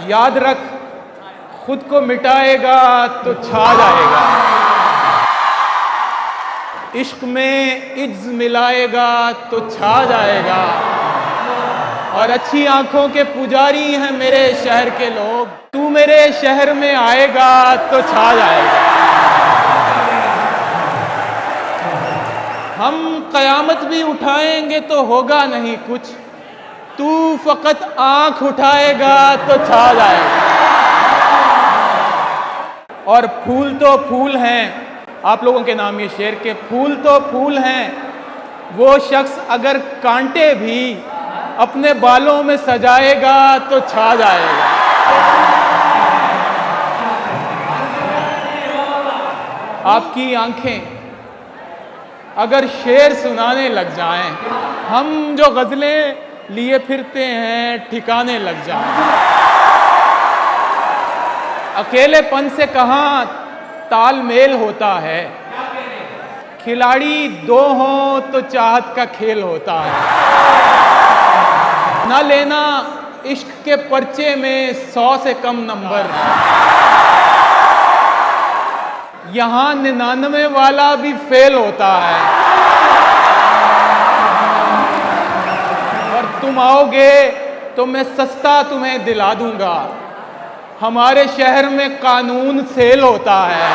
याद रख, खुद को मिटाएगा तो छा जाएगा। इश्क में इज्ज मिलाएगा तो छा जाएगा। और अच्छी आंखों के पुजारी हैं मेरे शहर के लोग, तू मेरे शहर में आएगा तो छा जाएगा। हम कयामत भी उठाएंगे तो होगा नहीं कुछ, तू फकत आंख उठाएगा तो छा जाएगा। और फूल तो फूल हैं, आप लोगों के नाम ये शेर के, फूल तो फूल हैं, वो शख्स अगर कांटे भी अपने बालों में सजाएगा तो छा जाएगा। आपकी आंखें अगर शेर सुनाने लग जाएं, हम जो गजलें लिए फिरते हैं ठिकाने लग जाएं। अकेलेपन से कहाँ तालमेल होता है, खिलाड़ी दो हों तो चाहत का खेल होता है। ना लेना इश्क के पर्चे में 100 से कम नंबर, यहाँ 99 वाला भी फेल होता है। और तुम आओगे तो मैं सस्ता तुम्हें दिला दूंगा, हमारे शहर में कानून सेल होता है।